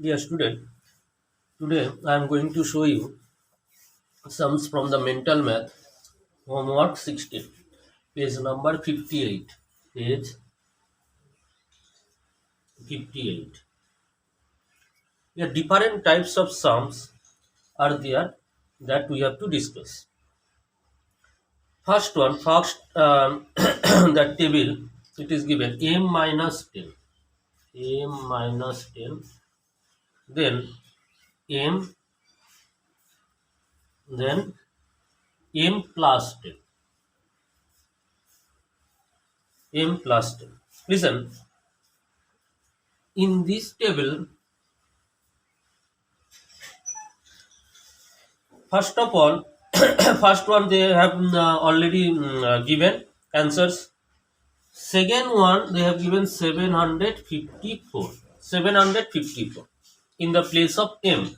Dear student, today I am going to show you sums from the mental math homework 16, page number 58. Page 58. Here different types of sums are there that we have to discuss. First the table, it is given m minus 10, then m, then m plus 10, m plus 10. Listen, in this table, first of all, first one they have already given answers. Second one they have given 754. 754 in the place of m.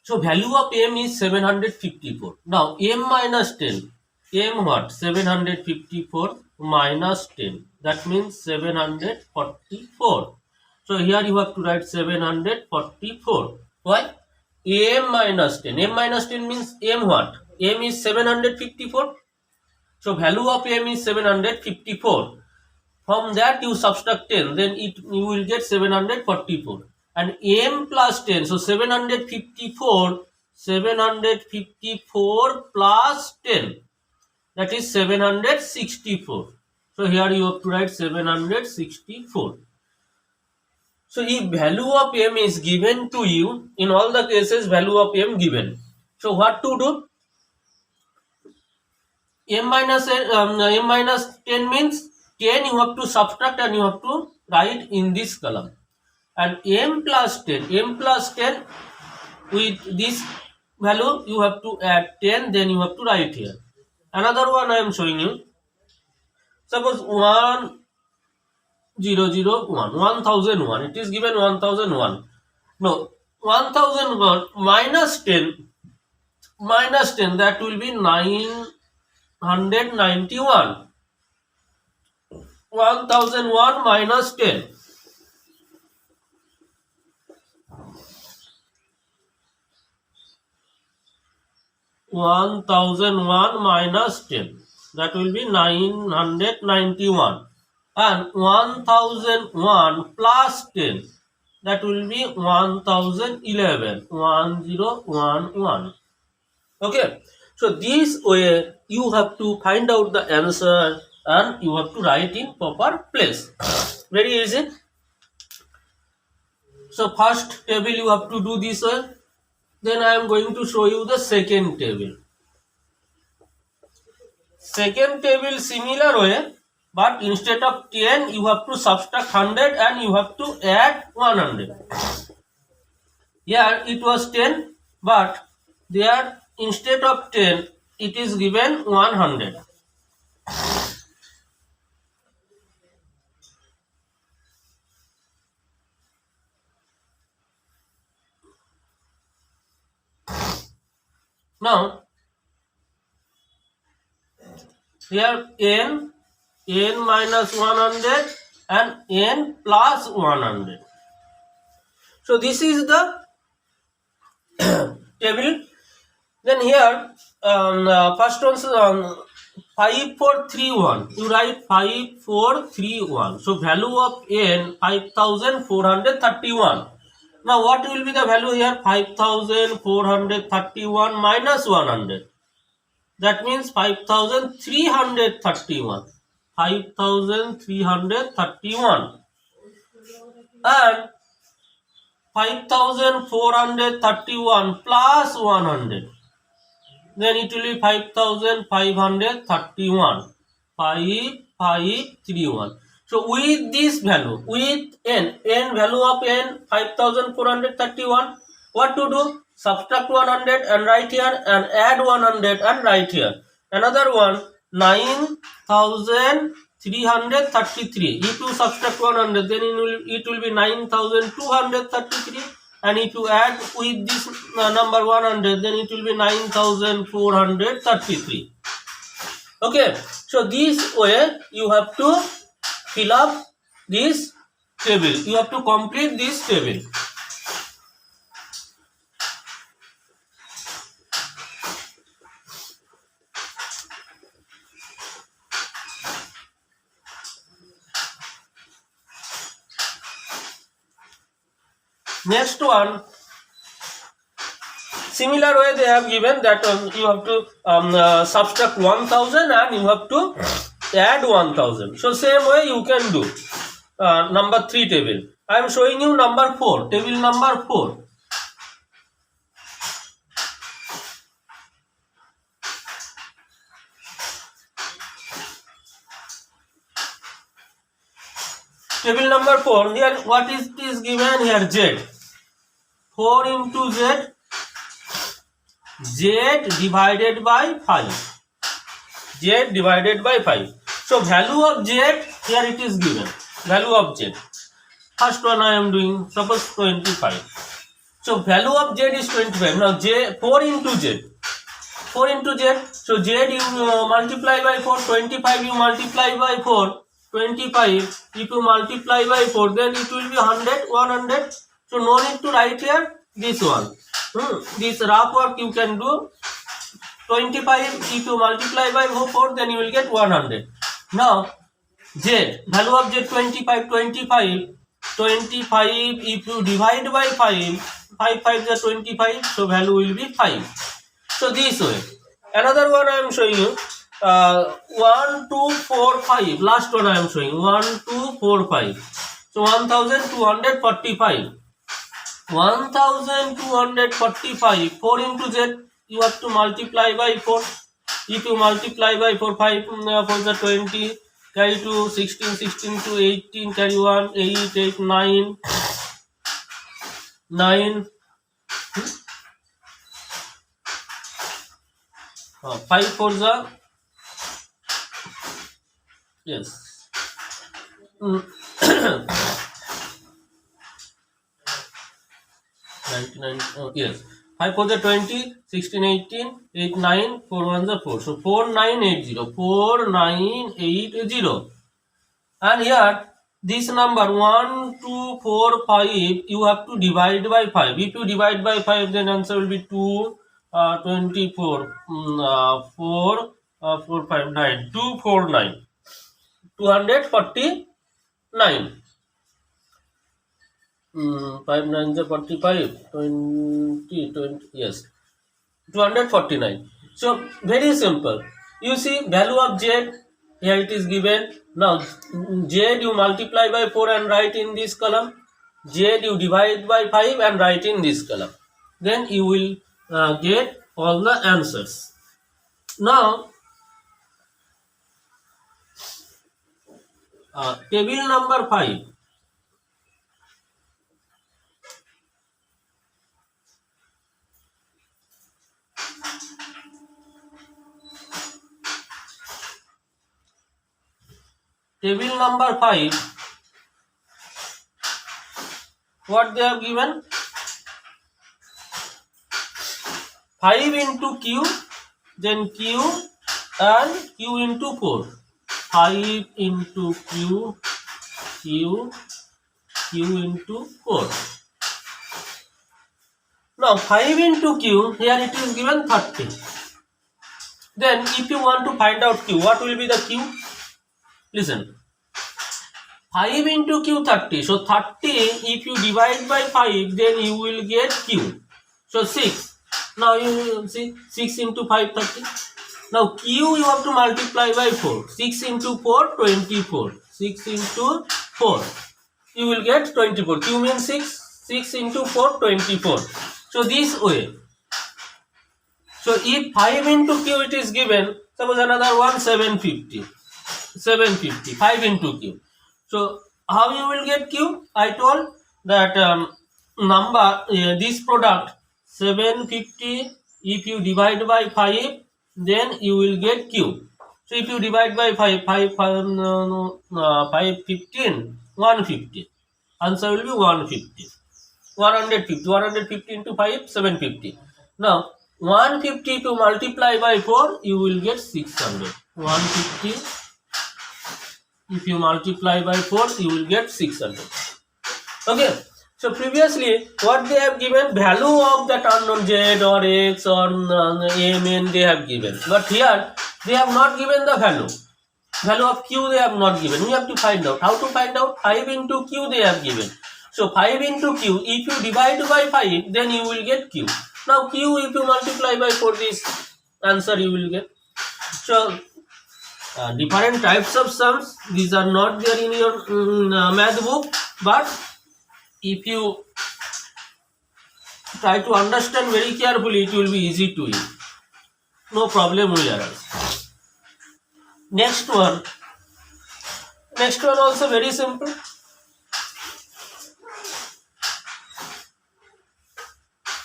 So value of m is 754. Now m minus 10. M what? 754 minus 10. That means 744. So here you have to write 744. Why? M minus 10. M minus 10 means m what? M is 754. So value of m is 754. From that you subtract 10, then you will get 744. And m plus 10, so 754 plus 10, that is 764. So here you have to write 764. So if value of m is given to you, in all the cases value of m given. So what to do? M minus 10 means 10 you have to subtract and you have to write in this column. And m plus 10 with this value you have to add 10, then you have to write here. Another one I am showing you. Suppose 1001, it is given 1001. No, 1001 minus 10, that will be 991. 1001 minus 10. 1001 minus 10, that will be 991, and 1001 plus 10, that will be 1011. 1011. Okay, so this way you have to find out the answer and you have to write in proper place. Very easy. So first table you have to do this way. Then I am going to show you the second table. Second table similar way, but instead of 10 you have to subtract 100 and you have to add 100. Here it was 10, but there instead of 10 it is given 100. Now here n minus 100 and n plus 100. So this is the table. Then here first one 5431. You write 5431. So value of n 5431. Now what will be the value here? 5431 minus 100. That means 5331. 5331. And 5431 plus 100. Then it will be 5531. 5531. So with this value, with n value of n 5431, what to do? Subtract 100 and write here, and add 100 and write here. Another one 9333. If you subtract 100, then it will be 9233. And if you add with this number 100, then it will be 9433. Okay, so this way you have to fill up this table. You have to complete this table. Next one, similar way they have given that you have to subtract 1000 and you have to add 1000. So same way you can do number 3 table. I am showing you number 4, table number 4. Table number 4, here what is given here? Z. 4 into Z, Z divided by 5. Z divided by 5. So value of Z, here it is given. Value of Z. First one I am doing, suppose 25. So value of Z is 25. Now Z, 4 into Z. 4 into Z. So Z you multiply by 4. 25 you multiply by 4. 25 if you multiply by 4, then it will be 100, 100. So no need to write here this one. This rough work you can do. 25 if you multiply by 4, then you will get 100. Now Z, value of Z 25, 25 if you divide by 5, 5 is 25, so value will be 5. So this way. Another one I am showing you. 1, 2, 4, 5. Last one I am showing. 1, 2, 4, 5. So 1245. 1245. 4 into Z, you have to multiply by 4. If you multiply by 4, 5 for the 20, carry to 16, 16 to 18, carry 1, 8, 8, 9, 9. 5 for the, yes. 99, yes. 5 for the 20, 16, 18, 8, 9, 4 1 the 4. So 4980, 4980. And here this number 1, 2, 4, 5, you have to divide by 5. If you divide by 5, then answer will be 2, 24, 4, 4, 5, 9, 249, 249. 5 9 is 45, 20, 20, yes, 249. So very simple. You see value of Z, here it is given. Now Z you multiply by 4 and write in this column. Z you divide by 5 and write in this column. Then you will get all the answers. Now table number 5. Table number 5, what they have given? 5 into Q, then Q and Q into 4. 5 into Q, Q into 4. Now 5 into Q, here it is given 30. Then if you want to find out Q, what will be the Q? Listen. 5 into Q 30. So 30 if you divide by 5, then you will get Q. So 6. Now you see 6 into 5 30. Now Q you have to multiply by 4. 6 into 4 24. 6 into 4 you will get 24. Q means 6. 6 into 4 24. So this way. So if 5 into Q it is given, suppose another one 750. 750. 5 into Q. So how you will get Q? I told that number this product 750. If you divide by 5, then you will get Q. So if you divide by 5, 5 15, 150. Answer will be 150. 150. 150 into 5, 750. Now 150 to multiply by 4, you will get 600. 150. If you multiply by 4, you will get 600. Okay. So previously, what they have given, value of that unknown Z or X or Mn they have given. But here, they have not given the value. Value of Q they have not given. We have to find out. How to find out? 5 into Q they have given. So 5 into q, if you divide by 5, then you will get q. Now q, if you multiply by 4, this answer you will get. So different types of sums, these are not there in your math book, but if you try to understand very carefully, it will be easy to you. No problem will arise. Next one also very simple.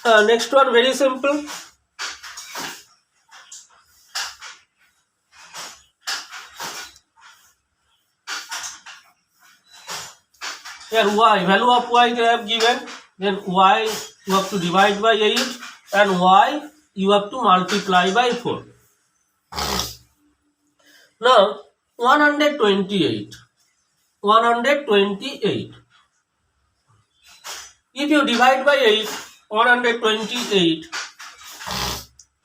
Next one very simple. Here y, value of y they have given, then y you have to divide by 8 and y you have to multiply by 4. Now 128. If you divide by 8, 128,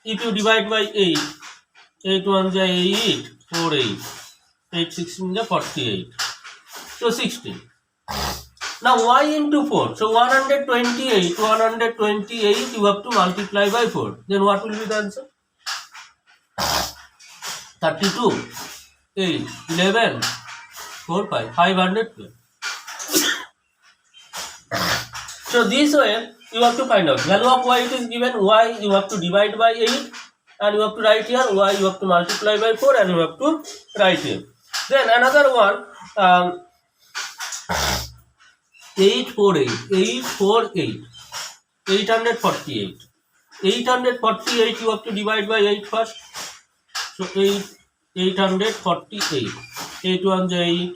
if you divide by 8, 8 1 is 8, 4 8, 8 16 is 48, so 16. Now y into 4, so 128 you have to multiply by 4, then what will be the answer? 32, 8, 11, 4 5, 512. So this way you have to find out value of y, it is given, y you have to divide by 8 and you have to write here, y you have to multiply by 4 and you have to write here. Then another one, 848, 848 you have to divide by 8 first. So 848, 8 1 is 8,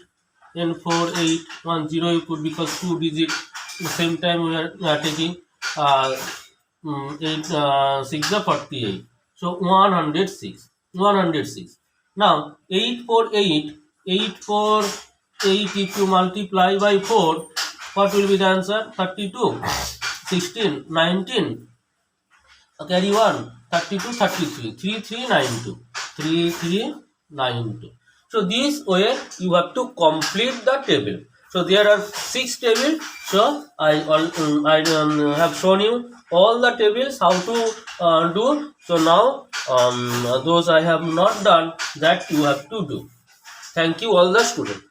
then 4 8 1 0 you put, because 2 digits the same time we are taking 8 6 is 48, so 106. Now 848 if you multiply by 4, what will be the answer? 32, 16, 19, carry 1, 32, 33, 3392. So this way you have to complete the table. So there are 6 tables. So I have shown you all the tables how to do. So now those I have not done, that you have to do. Thank you all the students.